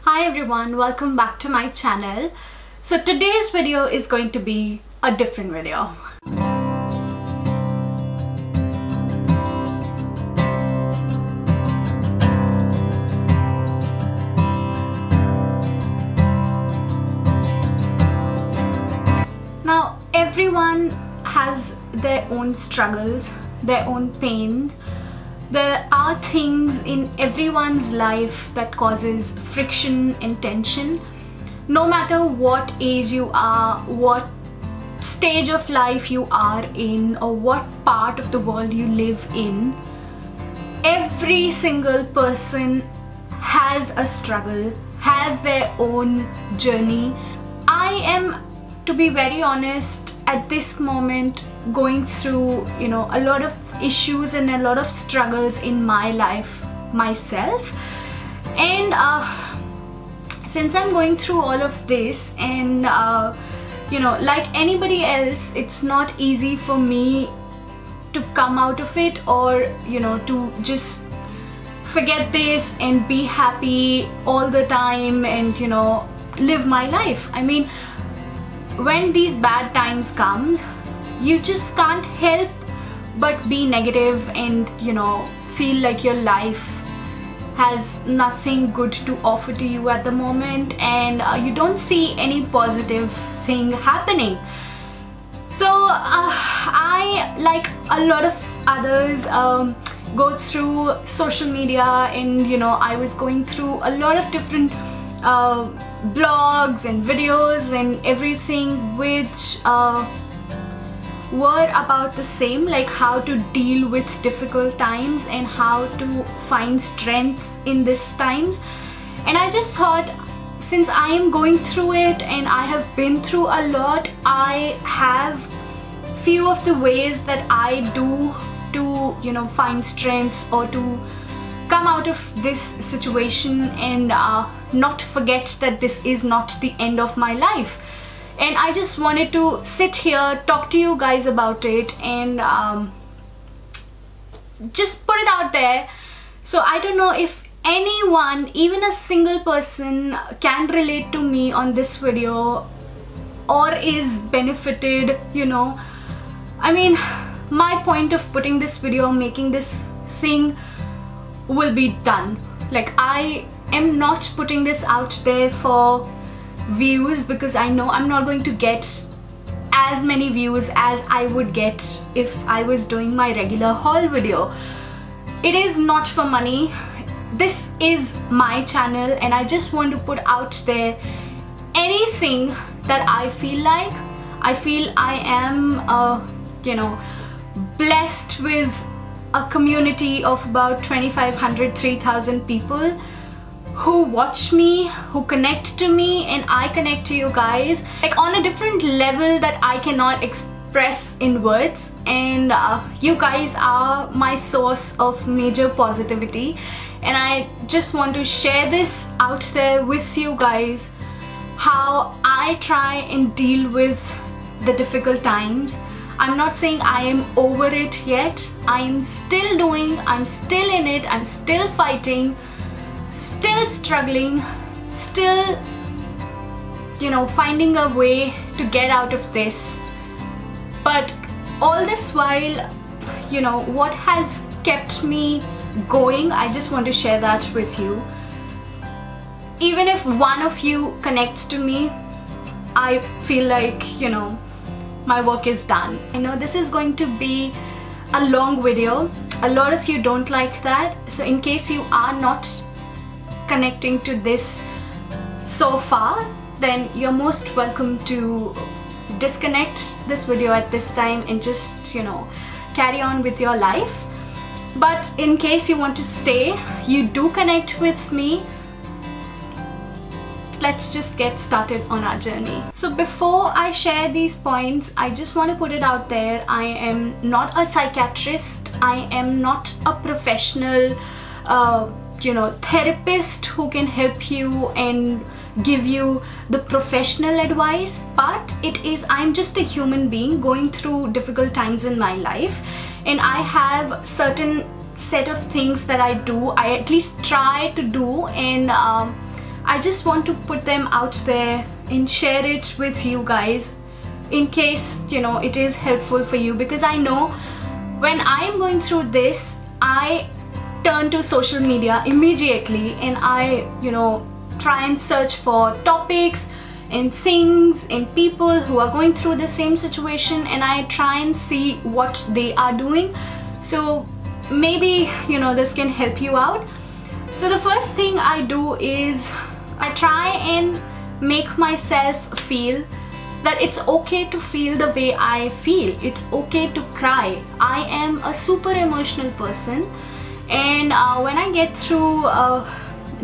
Hi everyone, welcome back to my channel. So today's video is going to be a different video. Now everyone has their own struggles, their own pains. There are things in everyone's life that causes friction and tension. No matter what age you are, what stage of life you are in, or what part of the world you live in, every single person has a struggle, has their own journey. I am, to be very honest, at this moment going through a lot of issues and a lot of struggles in my life myself, and since I'm going through all of this, and like anybody else, it's not easy for me to come out of it, or to just forget this and be happy all the time and live my life. I mean, when these bad times comes, you just can't help but be negative and feel like your life has nothing good to offer to you at the moment, and you don't see any positive thing happening. So I, like a lot of others, go through social media, and I was going through a lot of different blogs and videos and everything which were about the same, like how to deal with difficult times and how to find strength in these times. And I just thought, since I am going through it and I have been through a lot, I have few of the ways that I do to find strength or to come out of this situation and not forget that this is not the end of my life. And I just wanted to sit here, talk to you guys about it, and just put it out there. So I don't know if anyone, even a single person, can relate to me on this video or is benefited. I mean, my point of putting this video, making this thing, will be done. Like, I am not putting this out there for views, because I know I'm not going to get as many views as I would get if I was doing my regular haul video. It is not for money. This is my channel, and I just want to put out there anything that I feel like. I feel I am blessed with a community of about 2,500, 3,000 people who watch me, who connect to me, and I connect to you guys, like on a different level that I cannot express in words. And you guys are my source of major positivity, and I just want to share this out there with you guys, how I try and deal with the difficult times. I'm not saying I am over it yet. I'm still doing, I'm still in it, I'm still fighting, still struggling, still finding a way to get out of this. But all this while, what has kept me going, I just want to share that with you. Even if one of you connects to me, I feel like my work is done. I know this is going to be a long video. A lot of you don't like that, so in case you are not connecting to this so far, then you're most welcome to disconnect this video at this time and just carry on with your life. But in case you want to stay, you do connect with me, let's just get started on our journey. So before I share these points, I just want to put it out there, I am not a psychiatrist, I am not a professional therapist who can help you and give you the professional advice, but I'm just a human being going through difficult times in my life, and I have certain set of things that I do, I at least try to do, and I just want to put them out there and share it with you guys in case, you know, it is helpful for you, because I know when I am going through this, I turn to social media immediately and I, you know, try and search for topics and things and people who are going through the same situation, and I try and see what they are doing. So maybe, you know, this can help you out. So the first thing I do is I try and make myself feel that it's okay to feel the way I feel. It's okay to cry. I am a super emotional person, and when I get through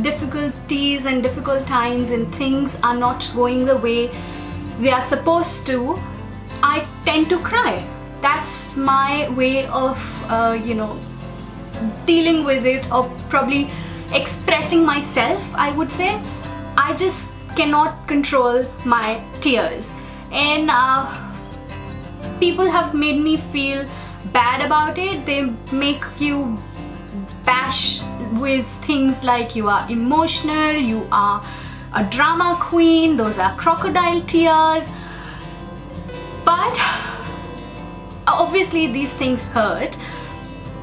difficulties and difficult times and things are not going the way they are supposed to, I tend to cry. That's my way of you know, dealing with it, or probably expressing myself, I would say. I just cannot control my tears, and people have made me feel bad about it. They make you bash with things like you are emotional, you are a drama queen, those are crocodile tears. But obviously these things hurt.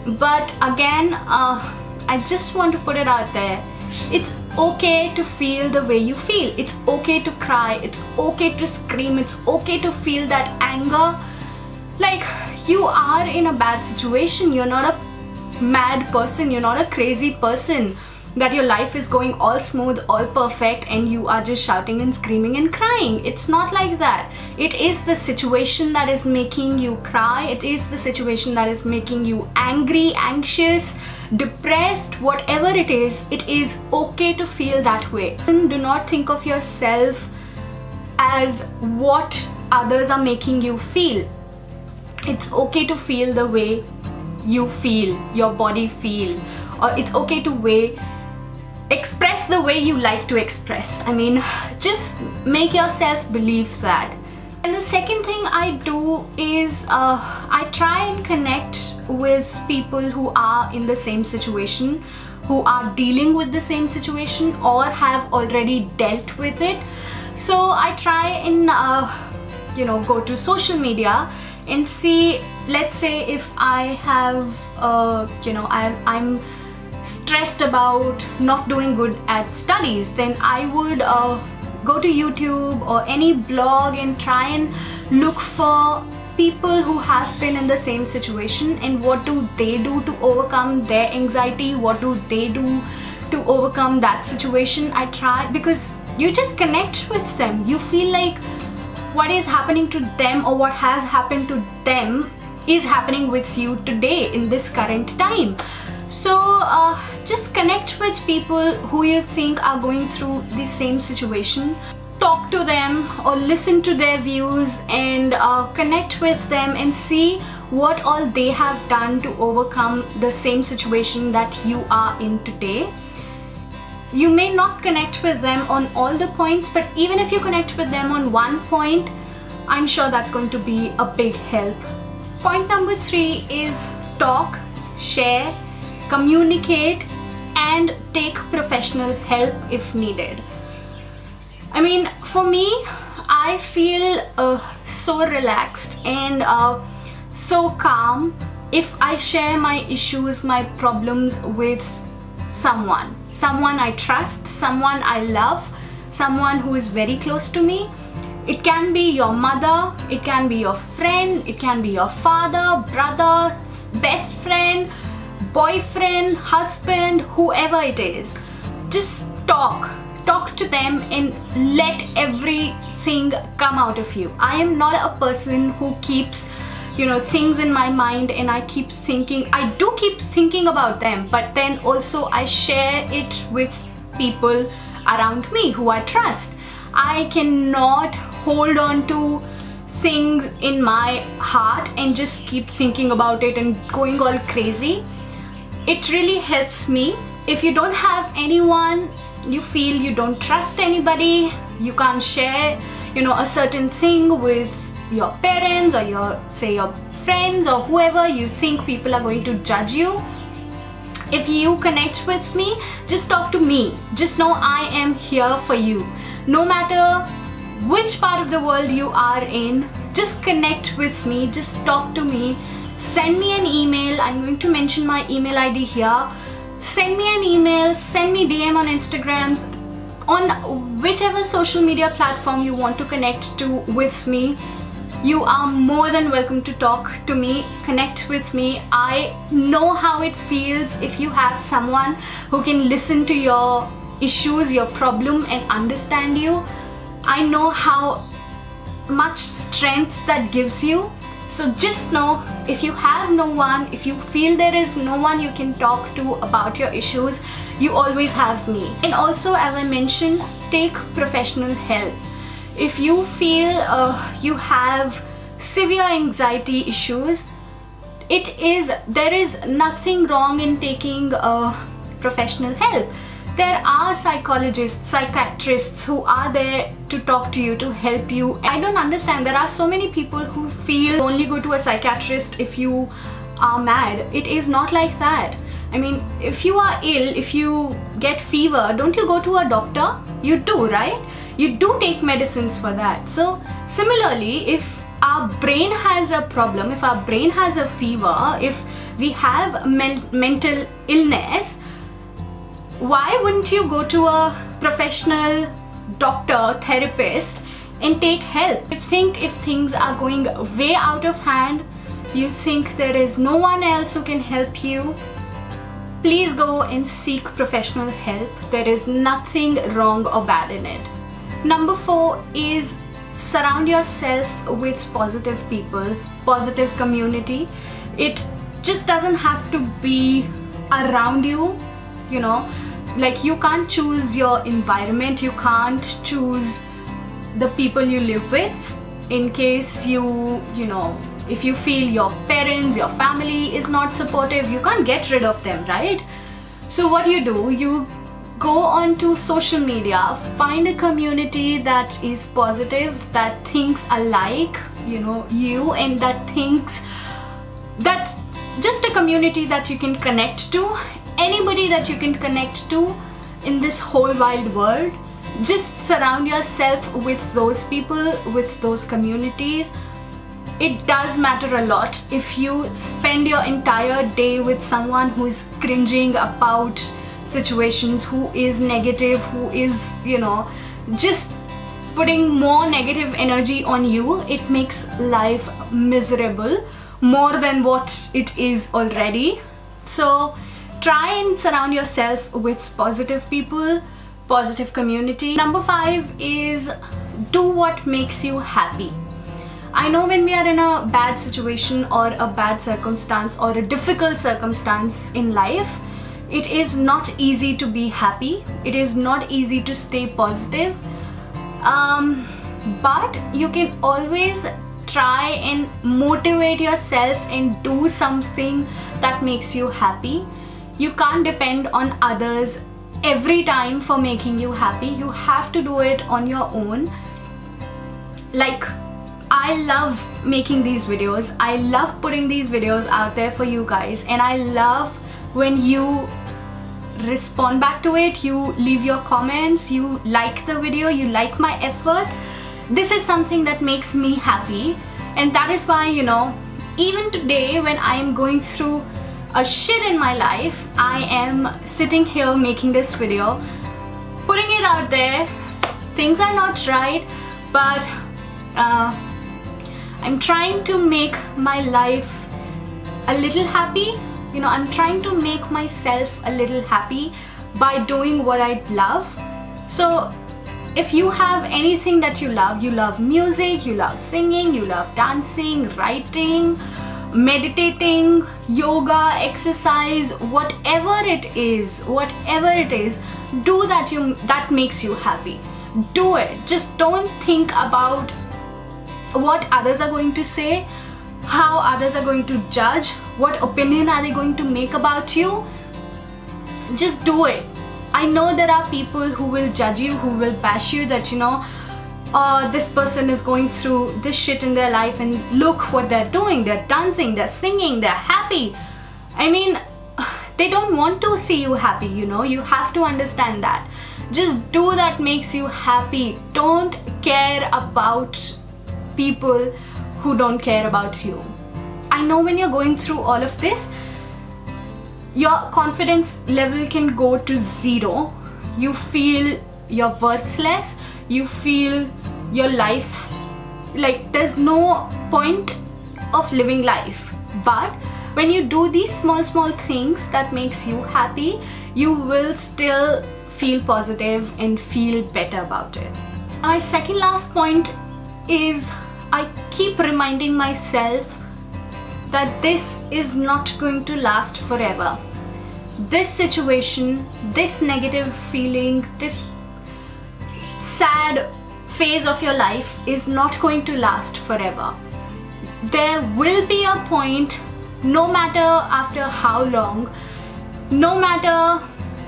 But again, I just want to put it out there. It's okay to feel the way you feel. It's okay to cry. It's okay to scream. It's okay to feel that anger. Like, you are in a bad situation. You're not a mad person. You're not a crazy person that your life is going all smooth, all perfect, and you are just shouting and screaming and crying. It's not like that. It is the situation that is making you cry. It is the situation that is making you angry, anxious, depressed, whatever it is okay to feel that way. And do not think of yourself as what others are making you feel. It's okay to feel the way you feel, your body feel, or it's okay to express the way you like to express. I mean, just make yourself believe that. And the second thing I do is I try and connect with people who are in the same situation, who are dealing with the same situation or have already dealt with it. So I try and you know, go to social media and see, let's say if I have you know, I'm stressed about not doing good at studies, then I would go to YouTube or any blog and try and look for people who have been in the same situation and what do they do to overcome their anxiety, what do they do to overcome that situation. I try, because you just connect with them. You feel like what is happening to them or what has happened to them is happening with you today in this current time. So just connect with people who you think are going through the same situation. Talk to them or listen to their views and connect with them and see what all they have done to overcome the same situation that you are in today. You may not connect with them on all the points, but even if you connect with them on one point, I'm sure that's going to be a big help. Point number 3 is talk, share, communicate, and take professional help if needed. I mean, for me, I feel so relaxed and so calm if I share my issues, my problems with someone I trust, someone I love, someone who is very close to me. It can be your mother, it can be your friend, it can be your father, brother, best friend, boyfriend, husband, whoever it is. Just talk to them and let everything come out of you. I am not a person who keeps, you know, things in my mind and I keep thinking. I do keep thinking about them, but then also I share it with people around me who I trust. I cannot hold on to things in my heart and just keep thinking about it and going all crazy. It really helps me. If you don't have anyone, you feel you don't trust anybody, you can't share, you know, a certain thing with your parents or your friends or whoever, you think people are going to judge you, If you connect with me, just talk to me. Just know I am here for you. No matter which part of the world you are in, just connect with me, just talk to me. Send me an email. I'm going to mention my email ID here. Send me an email, send me DM on Instagrams, on whichever social media platform you want to connect to with me. You are more than welcome to talk to me, connect with me. I know how it feels if you have someone who can listen to your issues, your problem, and understand you. I know how much strength that gives you. So just know, if you have no one, if you feel there is no one you can talk to about your issues, you always have me. And also, as I mentioned, take professional help. If you feel you have severe anxiety issues, there is nothing wrong in taking professional help. There are psychologists, psychiatrists who are there to talk to you, to help you. I don't understand. There are so many people who feel only go to a psychiatrist if you are mad. It is not like that. I mean, if you are ill, if you get fever, don't you go to a doctor? You do, right? You do take medicines for that. So similarly, if our brain has a problem, if our brain has a fever, if we have mental illness, why wouldn't you go to a professional doctor, therapist, and take help? You think if things are going way out of hand, you think there is no one else who can help you, please go and seek professional help. There is nothing wrong or bad in it. Number 4 is surround yourself with positive people, positive community. It just doesn't have to be around you, you know. Like, you can't choose your environment, you can't choose the people you live with. In case you know, if you feel your parents, your family is not supportive, you can't get rid of them, right? So what do, you go onto social media, find a community that is positive, that thinks alike, you know, you, and that thinks that just a community that you can connect to. Anybody that you can connect to in this whole wide world, just surround yourself with those people, with those communities. It does matter a lot if you spend your entire day with someone who is cringing about situations, who is negative, who is, you know, just putting more negative energy on you. It makes life miserable more than what it is already. So try and surround yourself with positive people, positive community. Number 5 is do what makes you happy. I know when we are in a bad situation or a bad circumstance or a difficult circumstance in life, it is not easy to be happy. It is not easy to stay positive. But you can always try and motivate yourself and do something that makes you happy. You can't depend on others every time for making you happy. You have to do it on your own. Like, I love making these videos. I love putting these videos out there for you guys, and I love when you respond back to it, you leave your comments, you like the video, you like my effort. This is something that makes me happy, and that is why, you know, even today when I am going through a shit in my life, I am sitting here making this video, putting it out there. Things are not right, but I'm trying to make my life a little happy. You know, I'm trying to make myself a little happy by doing what I love. So if you have anything that you love music, you love singing, you love dancing, writing, meditating, yoga, exercise, whatever it is, do that makes you happy. Do it. Just don't think about what others are going to say, how others are going to judge, what opinion are they going to make about you. Just do it. I know there are people who will judge you, who will bash you, that, you know, this person is going through this shit in their life and look what they're doing. They're dancing, they're singing, they're happy. I mean, they don't want to see you happy, you know. You have to understand that. Just do that makes you happy. Don't care about people who don't care about you. I know when you're going through all of this, your confidence level can go to zero. You feel you're worthless. You feel your life, like there's no point of living life. But when you do these small things that makes you happy, you will still feel positive and feel better about it. My second last point is I keep reminding myself that this is not going to last forever. This situation, this negative feeling, this sad phase of your life is not going to last forever. There will be a point, no matter after how long, no matter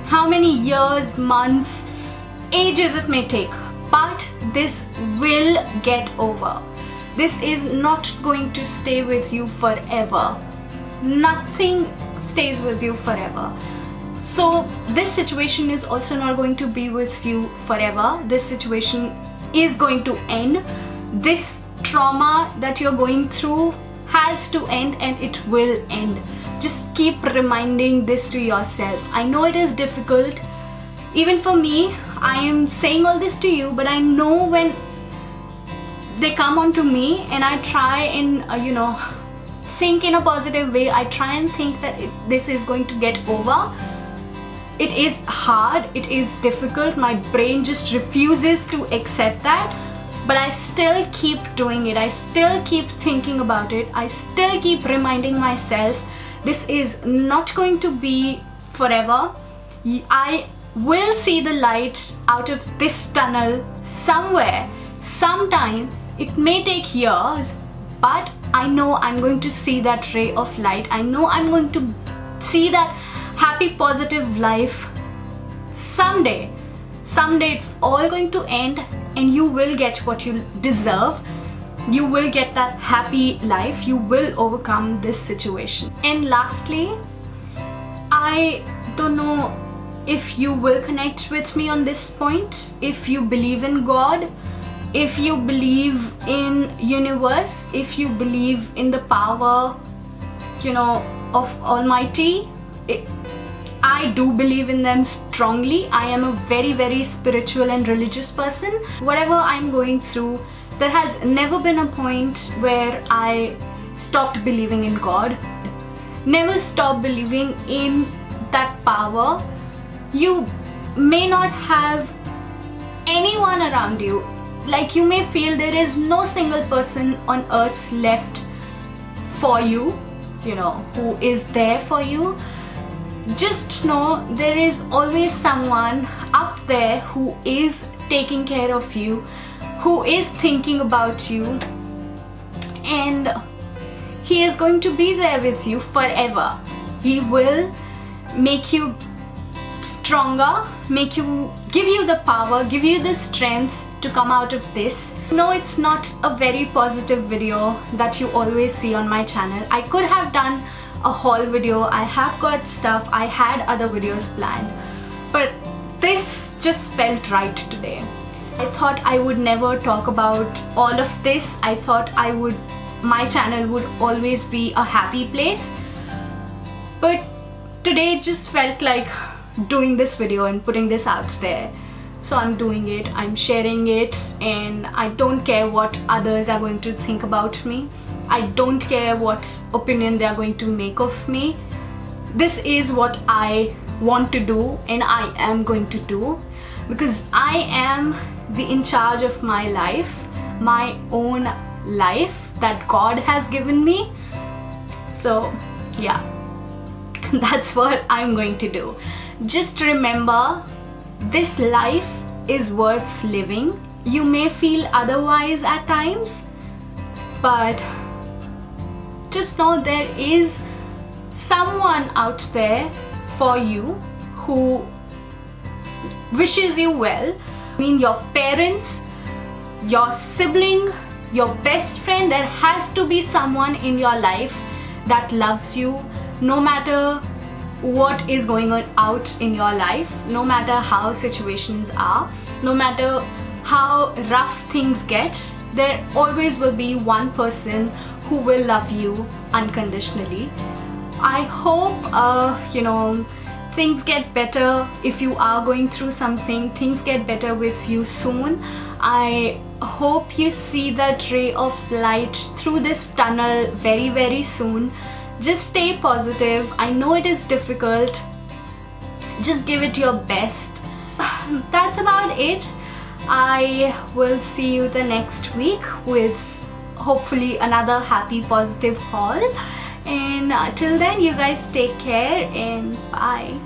how many years, months, ages it may take, but this will get over. This is not going to stay with you forever. Nothing stays with you forever. So this situation is also not going to be with you forever. This situation is going to end. This trauma that you're going through has to end, and it will end. Just keep reminding this to yourself. I know it is difficult. Even for me, I am saying all this to you, but I know when they come onto me and I try and think in a positive way, I try and think that this is going to get over. It is hard, it is difficult, my brain just refuses to accept that, but I still keep doing it. I still keep thinking about it. I still keep reminding myself this is not going to be forever. I will see the light out of this tunnel somewhere, sometime. It may take years, but I know I'm going to see that ray of light. I know I'm going to see that happy, positive life someday. Someday it's all going to end and you will get what you deserve. You will get that happy life. You will overcome this situation. And lastly, I don't know if you will connect with me on this point. If you believe in God, if you believe in universe, if you believe in the power, of Almighty, I do believe in them strongly. I am a very spiritual and religious person. Whatever I'm going through, there has never been a point where I stopped believing in God. Never stop believing in that power. You may not have anyone around you. Like, you may feel there is no single person on earth left for you, who is there for you. Just know there is always someone up there who is taking care of you, who is thinking about you, and he is going to be there with you forever. He will make you stronger, give you the power, give you the strength to come out of this. No, it's not a very positive video that you always see on my channel. I could have done a haul video. I have got stuff. I had other videos planned, but this just felt right today. I thought I would never talk about all of this. I thought my channel would always be a happy place, but today it just felt like doing this video and putting this out there. So I'm doing it, I'm sharing it, and I don't care what others are going to think about me. I don't care what opinion they are going to make of me. This is what I want to do, and I am going to do, because I am in charge of my life, my own life that God has given me. So yeah, that's what I'm going to do. Just remember, this life is worth living. You may feel otherwise at times, but just know there is someone out there for you who wishes you well. I mean, your parents, your sibling, your best friend, there has to be someone in your life that loves you, no matter what is going on out in your life. No matter how situations are, no matter how rough things get, there always will be one person who will love you unconditionally. I hope things get better. If you are going through something, things get better with you soon. I hope you see that ray of light through this tunnel very, very soon. Just stay positive. I know it is difficult. Just give it your best. That's about it. I will see you the next week with hopefully another happy, positive haul. And till then, you guys take care and bye.